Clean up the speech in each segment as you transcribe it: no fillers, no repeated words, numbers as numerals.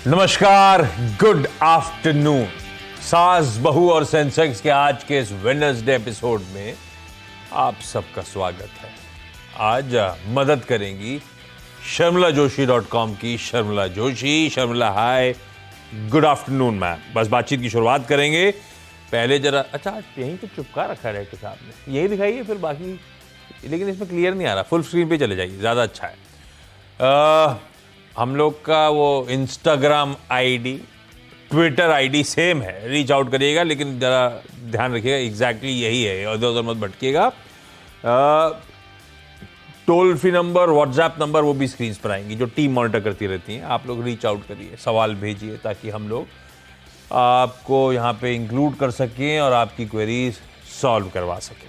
नमस्कार, good afternoon. सास बहू और सेंसेक्स के आज के इस वेडनेसडे एपिसोड में आप सबका स्वागत है। आज मदद करेंगी sharmilajoshi.com की शर्मिला जोशी। शर्मिला, हाय, गुड आफ्टरनून मैम। बस बातचीत की शुरुआत करेंगे। पहले जरा अच्छा यहीं पे चुपका रखा है डायरेक्टर साहब ने, यही दिखाइए फिर बाकी, लेकिन इसमें क्लियर नहीं आ रहा, फुल स्क्रीन पे चले जाइए, ज़्यादा अच्छा है। हम लोग का वो Instagram ID, Twitter ID same है, रीच आउट करिएगा, लेकिन ज़रा ध्यान रखिएगा एग्जैक्टली यही है, इधर उधर मत भटकिएगा। Toll free number, WhatsApp number वो भी स्क्रीन पर आएंगी, जो टीम मॉनिटर करती रहती हैं। आप लोग रीच आउट करिए, सवाल भेजिए, ताकि हम लोग आपको यहाँ पे इंक्लूड कर सकें और आपकी क्वेरीज सॉल्व करवा सकें।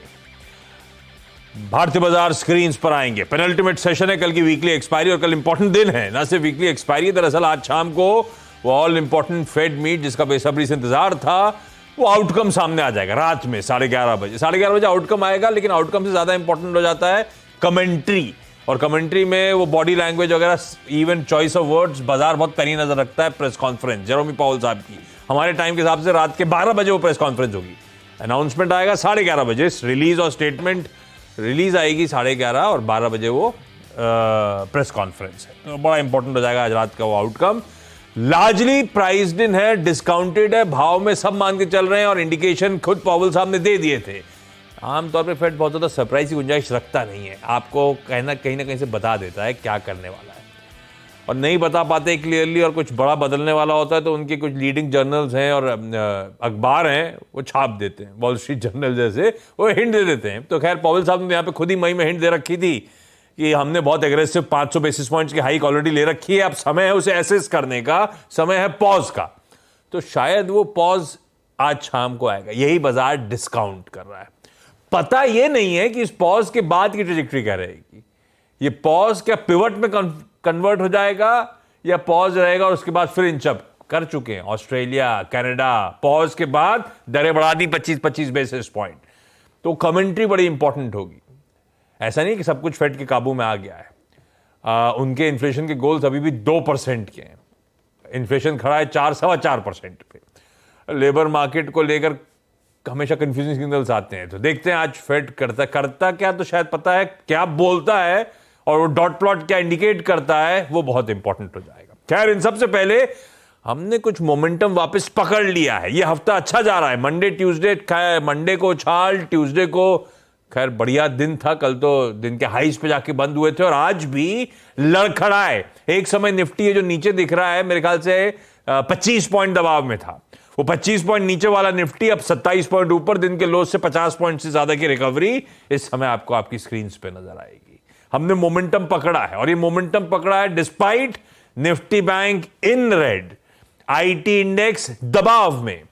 भारतीय बाजार स्क्रीन पर आएंगे। पेनल्टीमेट सेशन है, कल की वीकली एक्सपायरी और कल इंपॉर्टेंट दिन है। ना सिर्फ वीकली एक्सपायरी, दरअसल आज शाम को वो ऑल इंपॉर्टेंट फेड मीट जिसका बेसब्री से इंतजार था, वो आउटकम सामने आ जाएगा रात में 11:30 बजे। 11:30 बजे आउटकम आएगा, लेकिन आउटकम से ज्यादा इंपॉर्टेंट हो जाता है कमेंट्री। और कमेंट्री में वो बॉडी लैंग्वेज वगैरह, इवन चॉइस ऑफ वर्ड्स, बाजार बहुत पैनी नजर रखता है। प्रेस कॉन्फ्रेंस जेरोमी पावेल साहब की हमारे टाइम के हिसाब से रात के 12 बजे वो प्रेस कॉन्फ्रेंस होगी। अनाउंसमेंट आएगा 11:30 बजे, रिलीज और स्टेटमेंट रिलीज आएगी 11:30 और 12 बजे वो प्रेस कॉन्फ्रेंस है। तो बड़ा इंपॉर्टेंट हो जाएगा आज रात का वो आउटकम। लार्जली प्राइस्ड इन है, डिस्काउंटेड है, भाव में सब मान के चल रहे हैं और इंडिकेशन खुद पावेल साहब ने दे दिए थे। आमतौर पे फेड बहुत ज्यादा सरप्राइज की गुंजाइश रखता नहीं है, आपको कहीं ना कहीं से बता देता है क्या करने वाला है, और नहीं बता पाते क्लियरली, और कुछ बड़ा बदलने वाला होता है तो उनके कुछ लीडिंग जर्नल्स हैं और अखबार हैं, वो छाप देते हैं। वॉल स्ट्रीट जर्नल जैसे वो हिंट दे देते हैं। तो खैर पावेल साहब ने यहाँ पे खुद ही मई में हिंट दे रखी थी कि हमने बहुत एग्रेसिव 500 बेसिस पॉइंट्स की हाइक ऑलरेडी ले रखी है, अब समय है उसे एसेस करने का, समय है पॉज का। तो शायद वो पॉज आज शाम को आएगा, यही बाजार डिस्काउंट कर रहा है। पता ये नहीं है कि इस पॉज के बाद की ट्रेजेक्टरी क्या रहेगी। ये पॉज क्या पिवट में कन्वर्ट हो जाएगा या पॉज रहेगा और उसके बाद फिर इंचअप कर चुके हैं ऑस्ट्रेलिया, कनाडा, पॉज के बाद दरें बढ़ा दी 25-25 बेसिस पॉइंट। तो कमेंट्री बड़ी इंपॉर्टेंट होगी। ऐसा नहीं कि सब कुछ फेड के काबू में आ गया है। उनके इन्फ्लेशन के गोल्स अभी भी 2% के हैं। इन्फ्लेशन खड़ा है 4-4.25% पे। लेबर मार्केट को लेकर हमेशा कंफ्यूजिंग सिग्नल्स आते हैं, तो देखते हैं आज फेड करता क्या, तो शायद पता है क्या बोलता है और वो डॉट प्लॉट क्या इंडिकेट करता है, वो बहुत इंपॉर्टेंट हो जाएगा। खैर, इन सबसे पहले हमने कुछ मोमेंटम वापस पकड़ लिया है। ये हफ्ता अच्छा जा रहा है। मंडे को उछाल, ट्यूसडे को खैर बढ़िया दिन था, कल तो दिन के हाईज पे जाके बंद हुए थे और आज भी लड़खड़ाए। एक समय निफ्टी है जो नीचे दिख रहा है, मेरे ख्याल से 25 पॉइंट दबाव में था, वो 25 पॉइंट नीचे वाला निफ्टी अब 27 पॉइंट ऊपर, दिन के लो से 50 पॉइंट से ज्यादा की रिकवरी इस समय आपको आपकी स्क्रीन पे नजर आएगी। हमने मोमेंटम पकड़ा है, और ये मोमेंटम पकड़ा है despite Nifty bank in red, IT index दबाव में।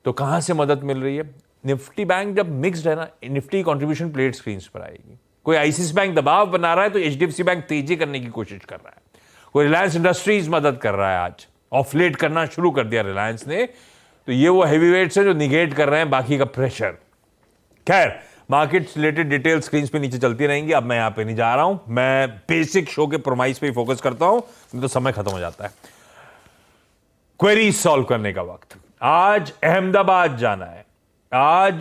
तो कहां से मदद मिल रही है? निफ्टी बैंक जब मिक्स्ड है ना, निफ्टी कंट्रीब्यूशन प्लेट स्क्रीन पर आएगी। कोई आईसीआईसीआई बैंक दबाव बना रहा है तो एचडीएफसी बैंक तेजी करने की कोशिश कर रहा है। कोई रिलायंस इंडस्ट्रीज मदद कर रहा है, आज ऑफलेट करना शुरू कर दिया रिलायंस ने। तो ये वो हैवीवेट्स है जो निगेट कर रहे हैं बाकी का प्रेशर। खैर, मार्केट रिलेटेड डिटेल स्क्रीन पे नीचे चलती रहेंगी। अब मैं यहां पे नहीं जा रहा हूं, मैं बेसिक शो के प्रोमाइस पे ही फोकस करता हूं, तो समय खत्म हो जाता है। क्वेरी सॉल्व करने का वक्त। आज अहमदाबाद जाना है, आज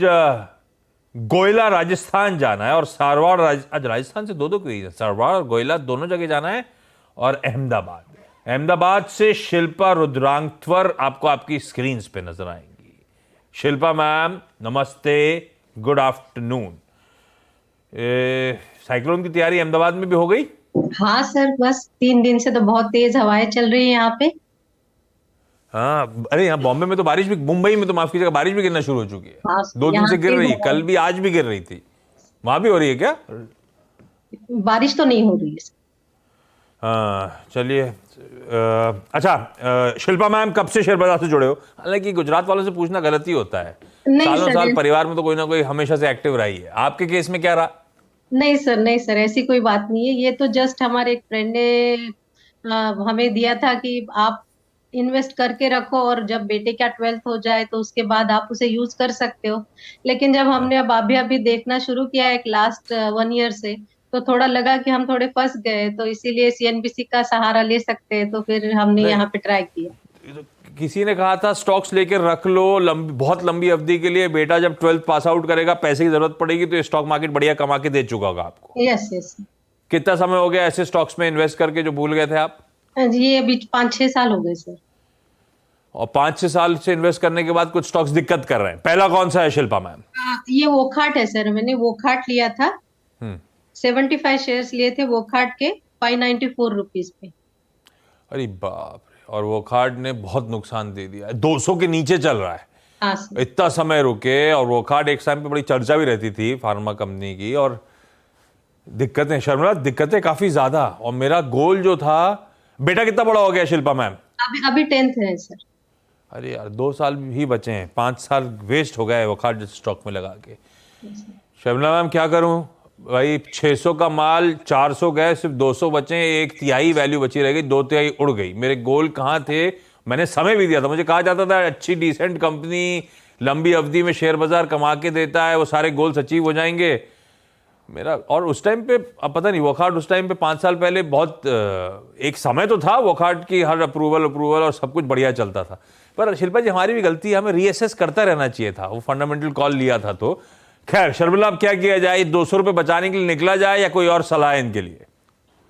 गोयला राजस्थान जाना है, और सारवाड़ आज राजस्थान से दो क्वेरी है, सारवाड़ और गोयला दोनों जगह जाना है, और अहमदाबाद से शिल्पा रुद्रांगथवर आपको आपकी स्क्रीन पे नजर आएंगी। शिल्पा मैम नमस्ते, गुड आफ्टरनून। साइक्लोन की तैयारी अहमदाबाद में भी हो गई? हाँ सर, बस 3 दिन से तो बहुत तेज हवाएं चल रही है यहाँ पे। हाँ, अरे यहाँ बॉम्बे में तो बारिश भी, मुंबई में तो माफ कीजिएगा, बारिश भी गिरना शुरू हो चुकी है। हाँ, 2 दिन यहाँ से गिर पे रही है, कल भी आज भी गिर रही थी। वहां भी हो रही है क्या? बारिश तो नहीं हो रही है। हाँ चलिए। अच्छा, शिल्पा मैम कब से शेयर बाजार से जुड़े हो? हालांकि गुजरात वालों से पूछना गलत ही होता है, सालों साल परिवार में तो कोई ना कोई हमेशा से एक्टिव रही है। आपके केस में क्या रहा? नहीं सर, नहीं सर, ऐसी कोई बात नहीं है। ये तो जस्ट हमारे एक फ्रेंड ने हमें दिया था कि आप इन्वेस्ट करके रखो, और जब बेटे का 12th हो जाए तो उसके बाद आप उसे यूज कर सकते हो। लेकिन जब हमने अब अभी अभी देखना शुरू किया है लास्ट 1 ईयर से, तो थोड़ा लगा कि हम थोड़े फंस गए, तो इसीलिए सीएनबीसी का सहारा ले सकते हैं, तो फिर हमने नहीं, यहाँ पे ट्राई किया। किसी ने कहा था स्टॉक्स लेकर रख लो बहुत लंबी अवधि के लिए, बेटा जब 12th पास आउट करेगा पैसे की जरूरत पड़ेगी तो ये स्टॉक मार्केट बढ़िया कमा के दे चुका होगा आपको। Yes yes. कितना समय हो गया ऐसे स्टॉक्स में इन्वेस्ट करके जो भूल गए थे आप? जी, ये अभी 5-6 साल हो गए सर। और 5-6 साल से इन्वेस्ट करने के बाद कुछ स्टॉक्स दिक्कत कर रहे हैं, पहला कौन सा है शिल्पा मैम? ये वोखाट है सर, मैंने वोखाट लिया था। 75 शेयर्स लिए थे वोखाट के, 594 रुपीज पे। अरे बाप रे, और वो खाट ने बहुत नुकसान दे दिया, 200 के नीचे चल रहा है। हाँ सर। इतना समय रुके, और वो खाट एक टाइम पे बड़ी चर्चा भी रहती थी फार्मा कंपनी की, और दिक्कतें शर्मिला, दिक्कतें काफी ज्यादा। और मेरा गोल जो था, बेटा कितना बड़ा हो गया शिल्पा मैम? अभी 10th है सर। अरे यार 2 साल ही बचे हैं, 5 साल वेस्ट हो गए वो खाट स्टॉक में लगा के। शर्मिला मैम क्या करूं भाई, 600 का माल 400 गए, सिर्फ 200 बचे, 1/3 वैल्यू बची रह गई, 2/3 उड़ गई। मेरे गोल कहाँ थे? मैंने समय भी दिया था, मुझे कहा जाता था अच्छी डिसेंट कंपनी लंबी अवधि में शेयर बाजार कमा के देता है, वो सारे गोल्स अचीव हो जाएंगे मेरा। और उस टाइम पे, अब पता नहीं, वोखाट उस टाइम पे 5 साल पहले बहुत एक समय तो था वोखाट की, हर अप्रूवल और सब कुछ बढ़िया चलता था। पर शिल्पा जी हमारी भी गलती है, हमें रीअसेस करता रहना चाहिए था, वो फंडामेंटल कॉल लिया था। तो खैर शर्मिला, अब क्या किया जाए? 200 रुपए बचाने के लिए निकला जाए या कोई और सलाह है इनके लिए?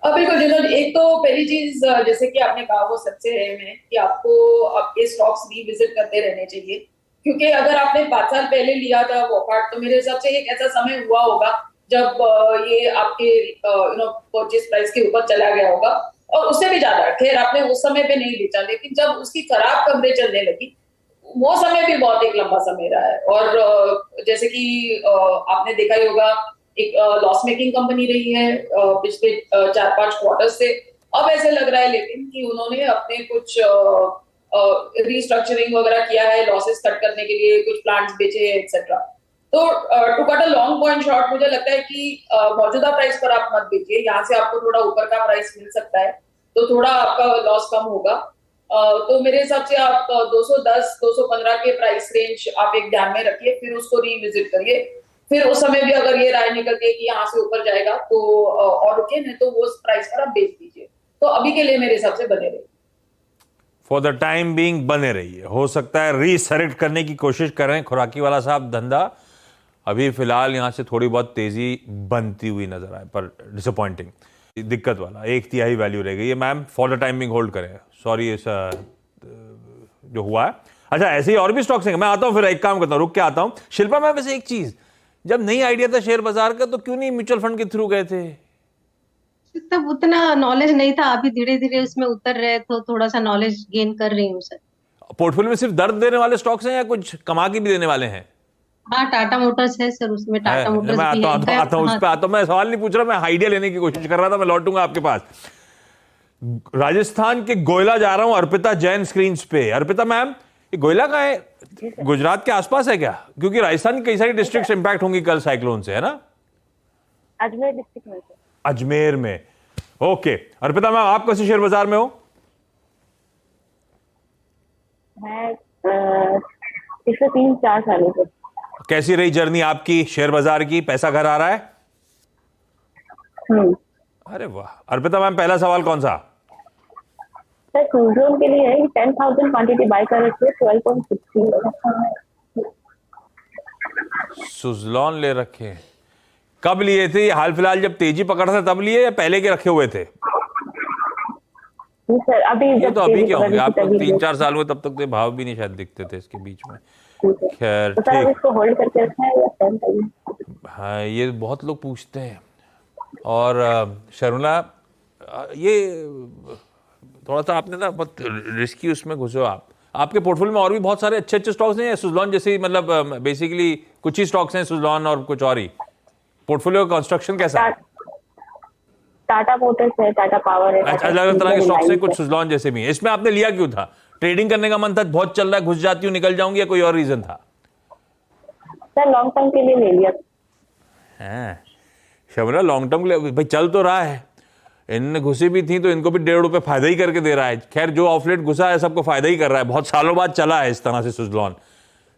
बिल्कुल जिन्होंने, एक तो पहली चीज जैसे कि आपने कहा वो सच है में कि आपको आपके स्टॉक्स रिविजिट करते रहने चाहिए, क्योंकि अगर आपने 5 साल पहले लिया था वोकार्ड तो मेरे हिसाब से एक ऐसा समय हुआ होगा जब ये आपके परचेज प्राइस के ऊपर चला गया होगा, और उससे भी ज्यादा। खैर आपने उस समय पे नहीं बेचा, लेकिन जब उसकी खराब खबरें चलने लगी वो समय भी बहुत एक लंबा समय रहा है। और जैसे कि आपने देखा ही होगा, एक लॉस मेकिंग कंपनी रही है पिछले 4-5 क्वार्टर से। अब ऐसे लग रहा है लेकिन कि उन्होंने अपने कुछ रिस्ट्रक्चरिंग वगैरह किया है, लॉसेस कट करने के लिए कुछ प्लांट्स बेचे हैं एक्सेट्रा। तो to cut a long point short, मुझे लगता है कि मौजूदा प्राइस पर आप मत बेचिए, यहाँ से आपको थोड़ा ऊपर का प्राइस मिल सकता है तो थोड़ा आपका लॉस कम होगा। तो मेरे हिसाब से आप 210, 215 के प्राइस रेंज आप एक ध्यान में रखिए, फिर उसको रिविजिट करिए। फिर उस समय भी अगर ये राय निकलती है कि यहाँ से ऊपर जाएगा तो और रुके, नहीं तो वो प्राइस पर आप बेच दीजिए। तो अभी के लिए मेरे हिसाब से बने रहिए, फॉर द टाइम बीइंग बने रहिए। हो सकता है रीसेलेक्ट करने की कोशिश कर रहे हैं खुराकी वाला साहब धंधा, अभी फिलहाल यहां से थोड़ी बहुत तेजी बनती हुई नजर आए, पर डिसअपॉइंटिंग, दिक्कत वाला 1/3 वैल्यू रह गई है। Ma'am for the time being hold करें, सॉरी ऐसा जो हुआ है। अच्छा ऐसे ही और भी स्टॉक्स हैं, मैं आता हूं, फिर एक काम करता हूं, रुक के आता हूं। शिल्पा मैम वैसे एक चीज, जब नई आइडिया था शेयर बाजार का तो क्यों नहीं म्यूचुअल फंड के थ्रू गए थे? तब उतना नॉलेज नहीं था, अभी धीरे धीरे उसमें उतर रहे तो थोड़ा सा नॉलेज गेन कर रही हूँ सर। पोर्टफोलियो में सिर्फ दर्द देने वाले स्टॉक्स हैं या कुछ कमा के भी देने वाले हैं? हाँ, टाटा मोटर्स है सर, उसमें टाटा मोटर्स मैं भी आता हूं उस पे आता हूं। मैं सवाल नहीं पूछ रहा, मैं आइडिया लेने की कोशिश कर रहा था, मैं लौटूंगा आपके पास। राजस्थान के गोयला जा रहा हूं, अर्पिता जैन स्क्रीन पे। अर्पिता मैम, ये गोयला का है, गुजरात के आसपास है क्या? क्योंकि राजस्थान की कई सारी डिस्ट्रिक्ट्स इंपैक्ट होंगी कल साइक्लोन से, है ना? अजमेर डिस्ट्रिक्ट में। अजमेर में, ओके। अर्पिता मैम, आप कैसे शेयर बाजार में हो? मैं पिछले 3-4 सालों से। कैसी रही जर्नी आपकी शेयर बाजार की? पैसा घर आ रहा है? अरे वाह। अर्पिता मैम, पहला सवाल कौन सा? सर सुजलॉन के लिए है, 10,000 क्वांटिटी बाय कर रखे, 12.60। सुजलॉन ले रखे, कब लिए थे? हाल फिलहाल जब तेजी पकड़ा था तब लिए या पहले के रखे हुए थे? सर अभी ये तो अभी के होंगे, आपको 3-4 साल में, तब तक तो भाव भी नहीं शायद दिखते थे इसके बीच में। खैर तो सर इसको होल्ड करके रखना है या सेल करना? हाँ, ये बहुत लोग पूछते हैं। और शर्मिला, ये थोड़ा सा आपने ना बहुत रिस्की उसमें घुसे हो आप। आपके पोर्टफोलियो में और भी बहुत सारे अच्छे अच्छे स्टॉक्स हैं या सुजलॉन जैसे ही, मतलब बेसिकली कुछ ही स्टॉक्स हैं सुजलॉन और कुछ और ही? पोर्टफोलियो कंस्ट्रक्शन कैसा है? टाटा मोटर्स है, टाटा पावर है, अच्छा, अलग अलग तरह के स्टॉक्स हैं, कुछ सुजलॉन जैसे भी हैं। इसमें आपने लिया क्यों था? ट्रेडिंग करने का मन था, बहुत चल रहा है, घुस जाती हूँ निकल जाऊंगी, या कोई और रीजन था? सर लॉन्ग टर्म के लिए ले लिया। शर्मिला, लॉन्ग टर्म के लिए भाई चल तो रहा है, इनने घुसी भी थी तो इनको भी 1.5 रुपए फायदा ही करके दे रहा है। खैर जो ऑफलेट घुसा है सबको फायदा ही कर रहा है, बहुत सालों बाद चला है इस तरह से सुजलॉन।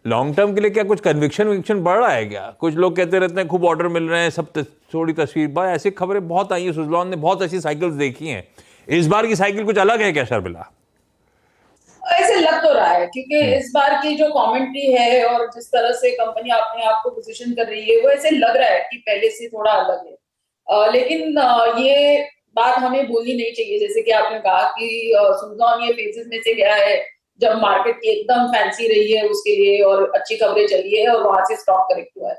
लॉन्ग टर्म के लिए क्या कुछ कन्विक्शन बढ़ रहा है क्या? कुछ लोग कहते रहते हैं खूब ऑर्डर मिल रहे हैं, सब थोड़ी तस्वीर भाई, ऐसी खबरें बहुत आई है। सुजलॉन ने बहुत ऐसी साइकिल्स देखी हैं, इस बार की साइकिल कुछ अलग है क्या शर्मिला? ऐसे लग तो रहा है, क्योंकि इस बार की जो कमेंट्री है और जिस तरह से कंपनी अपने आप को पोजीशन कर रही है, वो ऐसे लग रहा है कि पहले से थोड़ा अलग है। लेकिन ये बात हमें भूलनी नहीं चाहिए, जैसे कि आपने कहा कि सुजलॉन ये फेजेस में से गया है जब मार्केट की एकदम फैंसी रही है उसके लिए और अच्छी खबरें चली है और वहां से स्टॉक करेक्ट हुआ है,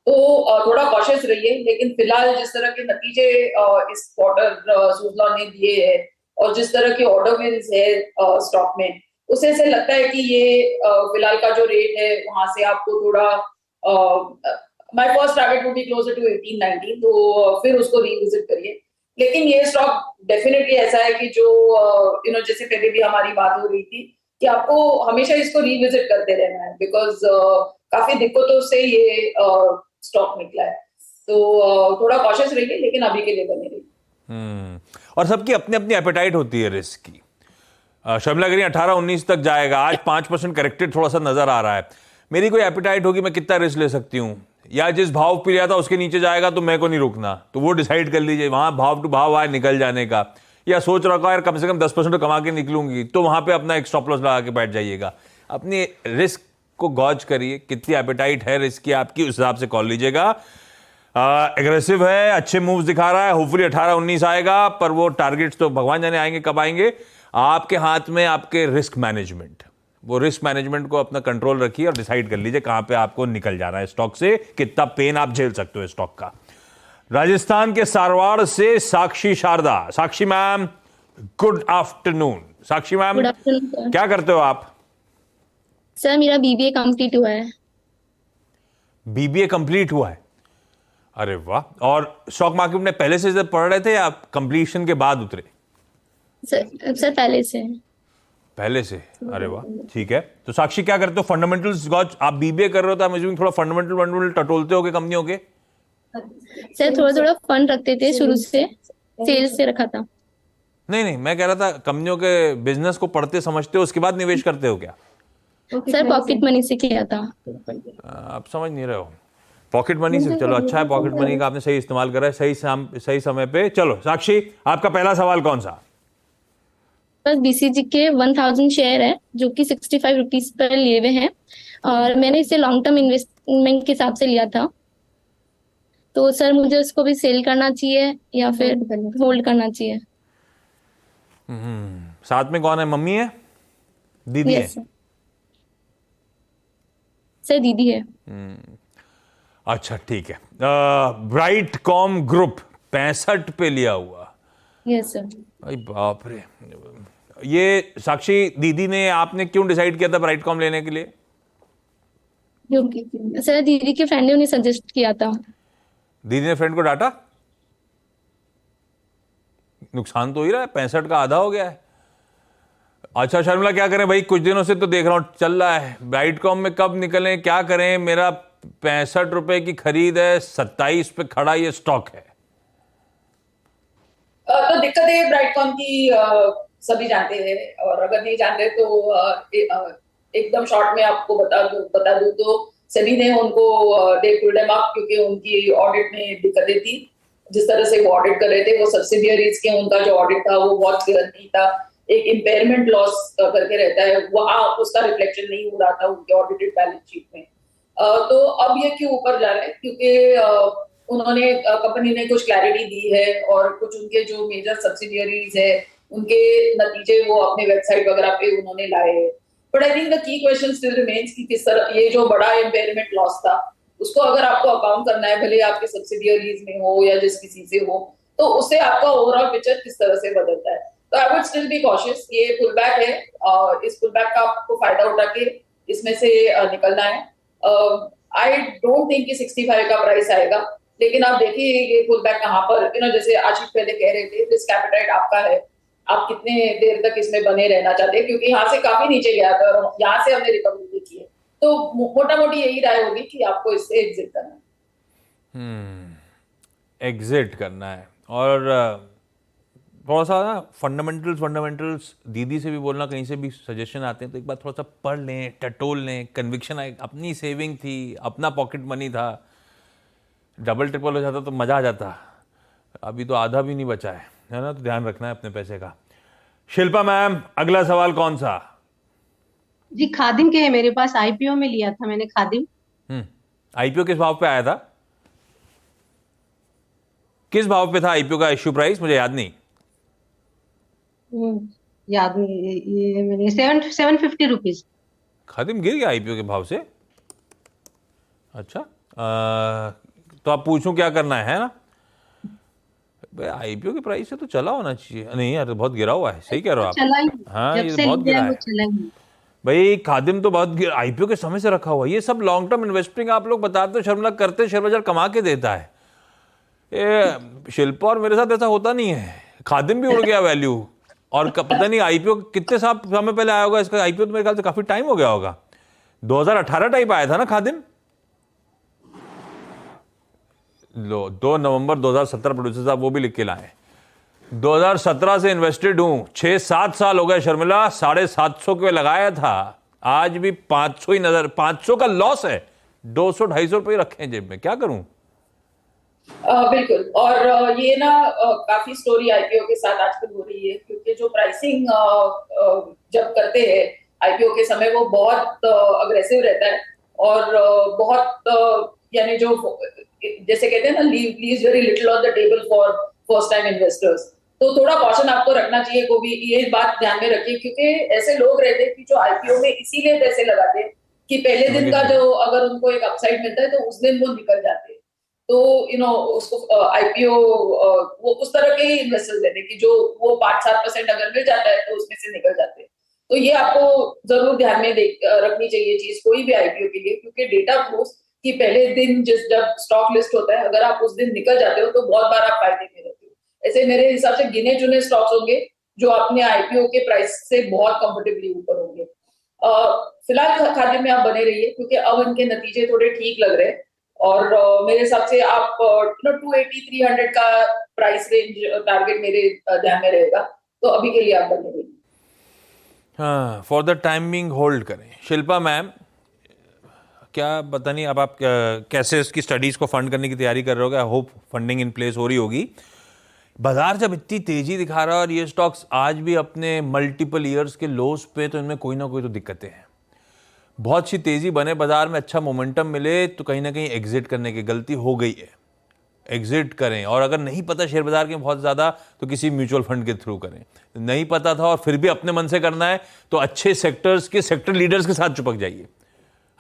तो थोड़ा कॉशियस रहिए। लेकिन फिलहाल जिस तरह के नतीजे इस क्वार्टर सुजलॉन ने दिए हैं और जिस तरह की ऑर्डर विन्स है स्टॉक में, उससे ऐसे लगता है कि ये फिलहाल का जो रेट है वहां से आपको थोड़ा, my first target would be closer to 18-19, तो फिर उसको रिविजिट करिए। लेकिन ये स्टॉक डेफिनेटली ऐसा है कि जो जैसे पहले भी हमारी बात हो रही थी कि आपको हमेशा इसको रिविजिट करते रहना है, बिकॉज काफी दिक्कतों से ये स्टॉक निकला है। तो थोड़ा कॉशियस रहिए, लेकिन अभी के लिए बने रहिए। और सबकी अपनी अपनी एपेटाइट होती है रिस्क की। शर्मिला कह रही 18-19 तक जाएगा, आज 5% करेक्टेड थोड़ा सा नजर आ रहा है। मेरी कोई एपेटाइट होगी, मैं कितना रिस्क ले सकती हूँ, या जिस भाव पे लिया था उसके नीचे जाएगा तो मैं को नहीं रुकना, तो वो डिसाइड कर लीजिए। वहां भाव टू भाव आए निकल जाने का, या सोच रखा यार कम से कम 10% कमा के निकलूंगी, तो वहां पे अपना एक स्टॉप लॉस लगा के बैठ जाइएगा। अपनी रिस्क को गॉज करिए, कितनी एपेटाइट है रिस्क की आपकी, उस हिसाब से कॉल लीजिएगा। एग्रेसिव है, अच्छे मूव्स दिखा रहा है, होपफुली 18-19 आएगा, पर वो टारगेट्स तो भगवान जाने आएंगे कब आएंगे। आपके हाथ में आपके रिस्क मैनेजमेंट, वो रिस्क मैनेजमेंट को अपना कंट्रोल रखिए और डिसाइड कर लीजिए कहां पे आपको निकल जाना है स्टॉक से, कितना पेन आप झेल सकते हो स्टॉक का। राजस्थान के सारवाड़ से साक्षी शारदा। साक्षी मैम, गुड आफ्टरनून। साक्षी मैम, गुड आफ्टरनून क्या करते हो आप? सर। मेरा बीबीए कंप्लीट हुआ है। बीबीए कंप्लीट हुआ है, अरे वाह। और स्टॉक मार्केट में पहले से पढ़ रहे थे या कंप्लीशन के बाद उतरे? सर पहले से। पहले से, अरे वाह, ठीक है। तो साक्षी क्या करते हो? फंडामेंटल्स गॉज, आप बीबीए कर रहे हो तो मुझे थोड़ा फंडामेंटल टटोलते हो कंपनियों के? सर थोड़ा थोड़ा फंड रखते थे शुरू से, सेल्स से रखा था। नहीं, मैं कह रहा था कंपनियों के बिजनेस को पढ़ते समझते हो उसके बाद निवेश करते हो क्या? सर पॉकेट मनी से किया था। आप समझ नहीं रहे हो, पॉकेट मनी से। चलो अच्छा है, पॉकेट मनी का आपने सही इस्तेमाल करा है, सही समय पे। चलो साक्षी, आपका पहला सवाल कौन सा? बस बीसीजी के 1000 शेयर है जो कि 65 रुपीज पर लिए हुए हैं, और मैंने इसे लॉन्ग टर्म इन्वेस्टमेंट के हिसाब से लिया था। तो सर मुझे उसको भी सेल करना चाहिए या फिर होल्ड करना चाहिए? साथ में कौन है? मम्मी है, दीदी है? सर दीदी है। अच्छा ठीक है। ब्राइटकॉम ग्रुप 65 पे लिया हुआ। Yes sir. अरे बाप रे। ये साक्षी दीदी ने, आपने क्यों डिसाइड किया था ब्राइटकॉम लेने के लिए? क्योंकि सर दीदी के फ्रेंड ने उन्हें सजेस्ट किया था। दीदी ने फ्रेंड को डांटा? नुकसान तो ही रहा है, 65 का आधा हो गया है। अच्छा शर्मिला, क्या करें भाई, कुछ दिनों से तो देख रहा हूं चल रहा है, ब्राइटकॉम में कब निकलें, क्या करें? मेरा 65 रुपए की खरीद है, 27 पे खड़ा ये स्टॉक है। तो दिक्कत है ब्राइटकॉम की, सभी जानते हैं, और अगर नहीं जानते तो एकदम शॉर्ट में आपको बता दूं तो सेबी ने उनको दे पुल्ड देम अप, क्योंकि उनकी ऑडिट में दिक्कतें थी। जिस तरह से वो ऑडिट कर रहे थे, वो सब्सिडियरीज के उनका जो ऑडिट था वो बहुत क्लियर नहीं था। एक इम्पेयरमेंट लॉस करके रहता है, वहां उसका रिफ्लेक्शन नहीं हो रहा था उनके ऑडिटेड बैलेंस शीट में। तो अब ये क्यों ऊपर जा रहा है? क्योंकि उन्होंने, कंपनी ने कुछ क्लैरिटी दी है और कुछ उनके जो मेजर सब्सिडियरीज है उनके नतीजे वो अपने वेबसाइट वगैरह पे उन्होंने लाए हैं। But I think the key question still remains कि किस तरह ये जो बड़ा इम्पेयरमेंट लॉस था उसको अगर आपको अकाउंट करना है, भले आपके सब्सिडियरीज में हो या जिस किसी से हो, तो उससे आपका ओवरऑल पिक्चर किस तरह से बदलता है। तो I would still be cautious. ये पुल बैक है, इस पुल बैक का आपको फायदा उठा के इसमें से निकलना है। आई डोंट थिंक कि 65 का प्राइस आएगा, लेकिन आप देखिए ये पुल बैक कहाँ पर, जैसे आशीष पहले कह रहे थे, रिस्क एपेटाइट आपका है, आप कितने देर तक इसमें बने रहना चाहते हैं, क्योंकि यहाँ से काफी नीचे गया था और यहाँ से हमने रिकवरी देखी है। तो मोटा मोटी यही राय होगी कि आपको इससे एग्जिट करना है। एग्जिट करना है। और थोड़ा सा ना फंडामेंटल्स दीदी से भी बोलना, कहीं से भी सजेशन आते हैं तो एक बार थोड़ा सा पढ़ लें, टटोल लें, कन्विक्शन आए। अपनी सेविंग थी, अपना पॉकेट मनी था, डबल ट्रिपल हो जाता तो मज़ा आ जाता। अभी तो आधा भी नहीं बचा है ना, तो ध्यान रखना है अपने पैसे का। शिल्पा मैम, अगला सवाल कौन सा? जी खादिम के है मेरे पास, आईपीओ में लिया था मैंने खादिम। आईपीओ किस भाव पे आया था? किस भाव पे था आईपीओ का इश्यू प्राइस? मुझे याद नहीं। याद नहीं, ये मैंने 750 रुपीज। खादिम गिर गया आईपीओ के भाव से? अच्छा, तो आप पूछूं क्या करना है ना? भाई आईपीओ के प्राइस से तो चला होना चाहिए। नहीं यार, तो बहुत गिरा हुआ है। सही कह रहे हो चला ही, आप। हाँ, जब ये से बहुत लिया गिरा है वो है चला ही। भाई। खादिम तो बहुत आईपीओ के समय से रखा हुआ है। ये सब लॉन्ग टर्म इन्वेस्टिंग आप लोग बताते हो, शर्मिला, करते शेयर बाजार कमा के देता है। ये शिल्पा और मेरे साथ ऐसा होता नहीं है। खादिम भी उड़ गया वैल्यू, और पता नहीं आईपीओ कितने समय पहले आया होगा इसका। आईपीओ तो मेरे ख्याल से काफी टाइम हो गया होगा, 2018 टाइप आया था ना खादिम। लो, 2 नवंबर 2017 प्रोड्यूसर साहब वो भी लिख के लाए। 2017 से इन्वेस्टेड हूं, 6-7 साल हो गए शर्मिला। 750 के लगाया था, आज भी 500 ही नजर, 500 का लॉस है। 200-250 रुपये रखे हैं जेब में, क्या करूं? बिल्कुल। और ये ना काफी स्टोरी आईपीओ के साथ आजकल हो रही है, क्योंकि जो प्राइसिंग जब करते हैं आईपीओ के समय, वो बहुत अग्रेसिव रहता है। और बहुत यानी जो जैसे कहते हैं ना, leaves very little on the table for first time investors. तो थोड़ा कॉशन आपको रखना चाहिए। को भी ये बात ध्यान में रखिए, क्योंकि ऐसे लोग रहते हैं कि जो आईपीओ में इसीलिए पैसे लगाते हैं कि पहले दिन का जो अगर उनको एक अपसाइड मिलता है तो उस दिन वो निकल जाते हैं। तो उसको आईपीओ वो उस तरह के इन्वेस्टर्स रहते हैं कि जो वो 5-7% अगर मिल जाता है तो उसमें से निकल जाते हैं। तो ये आपको जरूर ध्यान में रखनी चाहिए चीज कोई भी आईपीओ के लिए, क्योंकि डेटा प्रूव्स कि पहले दिन जब स्टॉक लिस्ट होता है, अगर आप उस दिन निकल जाते हो तो बहुत बार आप फायदे में रहते हो। ऐसे मेरे हिसाब से गिने चुने स्टॉक्स होंगे जो अपने आईपीओ के प्राइस से बहुत कंफर्टेबली ऊपर होंगे। फिलहाल खाते में आप बने रहिए, क्योंकि अब इनके नतीजे थोड़े ठीक लग रहे हैं। और मेरे हिसाब से आप 280-300 का प्राइस रेंज टारगेट मेरे ध्यान में रहेगा। तो अभी के लिए आप बने रहिए। हाँ, for the time being hold करें। शिल्पा मैम, क्या पता नहीं अब आप कैसे इसकी स्टडीज को फंड करने की तैयारी कर रहे हो? होप फंडिंग इन प्लेस हो रही होगी। बाजार जब इतनी तेजी दिखा रहा है और ये स्टॉक्स आज भी अपने मल्टीपल ईयर्स के लोस पे, तो इनमें कोई ना कोई तो दिक्कतें हैं। बहुत सी तेजी बने, बाजार में अच्छा मोमेंटम मिले, तो कहीं ना कहीं एग्जिट करने की गलती हो गई है। एग्जिट करें, और अगर नहीं पता शेयर बाजार के बहुत ज़्यादा तो किसी म्यूचुअल फंड के थ्रू करें। नहीं पता था और फिर भी अपने मन से करना है तो अच्छे सेक्टर्स के सेक्टर लीडर्स के साथ चिपक जाइए।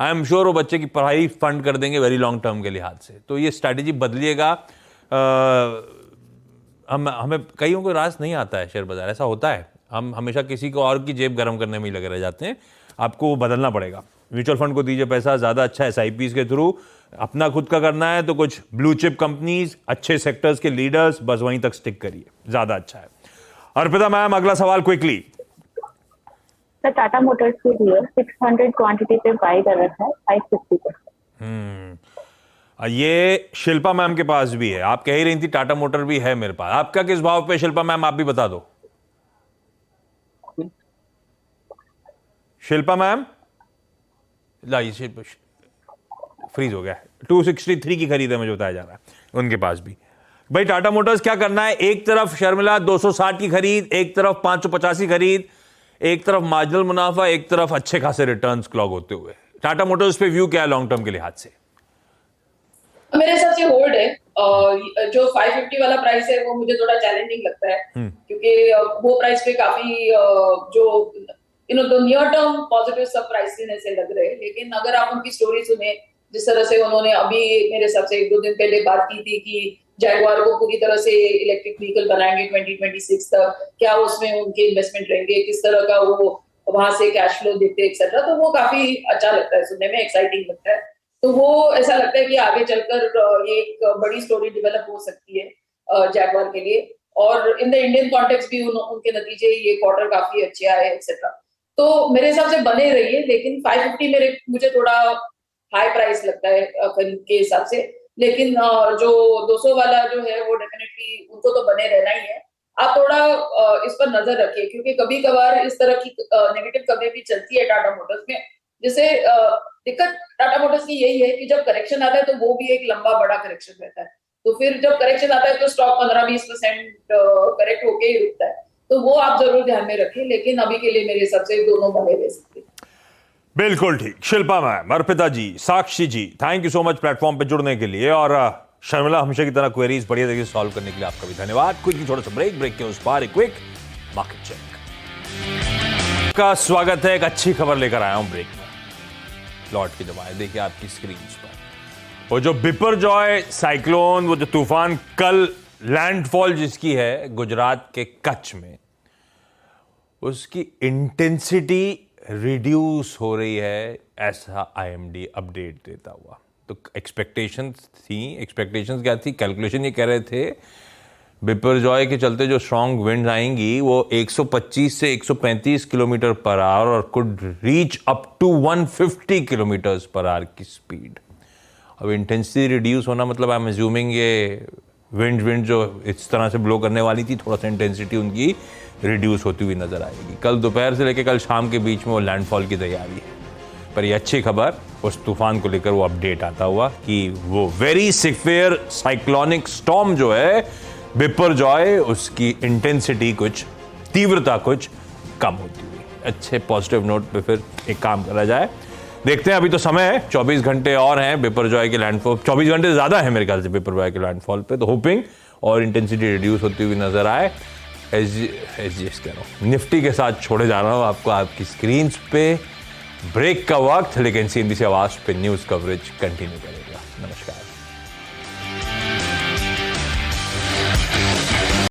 आई एम श्योर वो बच्चे की पढ़ाई फंड कर देंगे वेरी लॉन्ग टर्म के लिहाज से। तो ये स्ट्रैटेजी बदलिएगा। हमें कईयों को रास नहीं आता है शेयर बाजार, ऐसा होता है। हम हमेशा किसी को और की जेब गर्म करने में ही लगे रह जाते हैं। आपको वो बदलना पड़ेगा। म्यूचुअल फंड को दीजिए पैसा, ज़्यादा अच्छा एसआईपीज के थ्रू। अपना खुद का करना है तो कुछ ब्लू चिप कंपनीज, अच्छे सेक्टर्स के लीडर्स, बस वहीं तक स्टिक करिए, ज़्यादा अच्छा है। अर्पिता मैम, अगला सवाल क्विकली। सर टाटा मोटर्स के लिए 600 क्वांटिटी पे बाई कर रखा है 550 पर। ये शिल्पा मैम के पास भी है। आप कह ही रही थी टाटा मोटर भी है मेरे पास। आपका किस भाव पे शिल्पा मैम, आप भी बता दो। शिल्पा मैम, लाइए, फ्रीज हो गया है। 263 की खरीद है मुझे बताया जा रहा है उनके पास भी। भाई टाटा मोटर्स क्या करना है? एक तरफ शर्मिला 260 की खरीद, एक तरफ 550 की खरीद, एक तरफ मार्जिनल मुनाफा, एक तरफ अच्छे खासे रिटर्न्स क्लॉक होते हुए। टाटा मोटर्स पे व्यू क्या है लॉन्ग टर्म के लिहाज से? मेरे हिसाब से होल्ड है। जो 550 वाला प्राइस है वो मुझे थोड़ा चैलेंजिंग लगता है, क्योंकि वो प्राइस पे काफी जो नियर टर्म पॉजिटिव सब प्राइस ऐसे लग रहे हैं। लेकिन अगर आप उनकी स्टोरी सुने, जिस तरह से उन्होंने अभी मेरे हिसाब से 1-2 दिन पहले बात की थी कि जैगुआर को पूरी तरह से इलेक्ट्रिक व्हीकल बनाएंगे 2026 तक, क्या उसमें उनके इन्वेस्टमेंट रहेंगे, किस तरह का वो वहां से कैश फ्लो देते एक्सेट्रा, तो वो काफी अच्छा लगता है सुनने में, एक्साइटिंग लगता है। तो वो ऐसा लगता है कि आगे चलकर ये एक बड़ी स्टोरी डेवलप हो सकती है जैगुआर के लिए। और इन द इंडियन कॉन्टेक्स्ट भी उनके नतीजे ये क्वार्टर काफी अच्छे आए एक्सेट्रा। तो मेरे हिसाब से बने रहिए, लेकिन 550 मुझे थोड़ा हाई प्राइस लगता है खरीद के हिसाब से। लेकिन जो 200 वाला जो है वो डेफिनेटली उनको तो बने रहना ही है। आप थोड़ा इस पर नजर रखिए, क्योंकि कभी कभार इस तरह की नेगेटिव खबरें भी चलती है टाटा मोटर्स में। जैसे दिक्कत टाटा मोटर्स की यही है कि जब करेक्शन आता है तो वो भी एक लंबा बड़ा करेक्शन रहता है, तो फिर जब करेक्शन आता है तो स्टॉक 15-20% करेक्ट होके ही रुकता है, तो वो आप जरूर ध्यान में रखिए। लेकिन अभी के लिए मेरे हिसाब से दोनों बने रह सकते हैं। बिल्कुल ठीक। Shilpa ma'am, Arpita ji, Sakshi ji, thank you so much platform पे जुड़ने के लिए, और शर्मिला हमेशा की तरह क्वेरीज बढ़िया तरीके से सॉल्व करने के लिए आपका भी धन्यवाद। क्विकली थोड़ा सा ब्रेक के उस पार एक क्विक मार्केट चेक का स्वागत है। एक अच्छी खबर लेकर आया हूं ब्रेक में, लौट के जब आए देखिए आपकी स्क्रीन पर वो जो बिपरजॉय साइक्लोन, वो जो तूफान कल लैंडफॉल जिसकी है गुजरात के कच्छ में, उसकी इंटेंसिटी रिड्यूस हो रही है, ऐसा आईएमडी अपडेट देता हुआ। तो एक्सपेक्टेशंस क्या थी? कैलकुलेशन ये कह रहे थे बिपरजॉय के चलते जो स्ट्रॉन्ग विंड आएंगी वो 125 से 135 किलोमीटर पर आवर और could reach up to 150 kilometre per hour की स्पीड। अब इंटेंसिटी रिड्यूस होना मतलब आई एम अज्यूमिंग ये विंड जो इस तरह से ब्लो करने वाली थी, थोड़ा सा इंटेंसिटी उनकी रिड्यूस होती हुई नजर आएगी। कल दोपहर से लेकर कल शाम के बीच में वो लैंडफॉल की तैयारी है। पर ये अच्छी खबर उस तूफान को लेकर वो अपडेट आता हुआ कि वो वेरी सिवियर साइक्लोनिक स्टॉर्म जो है बिपरजॉय, उसकी इंटेंसिटी कुछ, तीव्रता कुछ कम होती हुई। अच्छे पॉजिटिव नोट पे फिर एक काम करा जाए। देखते हैं, अभी तो समय है, 24 घंटे और हैं बिपरजॉय के लैंडफॉल, 24 घंटे ज्यादा है मेरे ख्याल से बिपरजॉय के लैंडफॉल पे, तो होपिंग और इंटेंसिटी रिड्यूस होती हुई नजर आए। एसजीएस कह रहा हूं, निफ्टी के साथ छोड़े जा रहा हूं आपको आपकी स्क्रीन पे। ब्रेक का वक्त, लेकिन सीएनबी से आवाज पे न्यूज कवरेज कंटिन्यू करेगा। नमस्कार।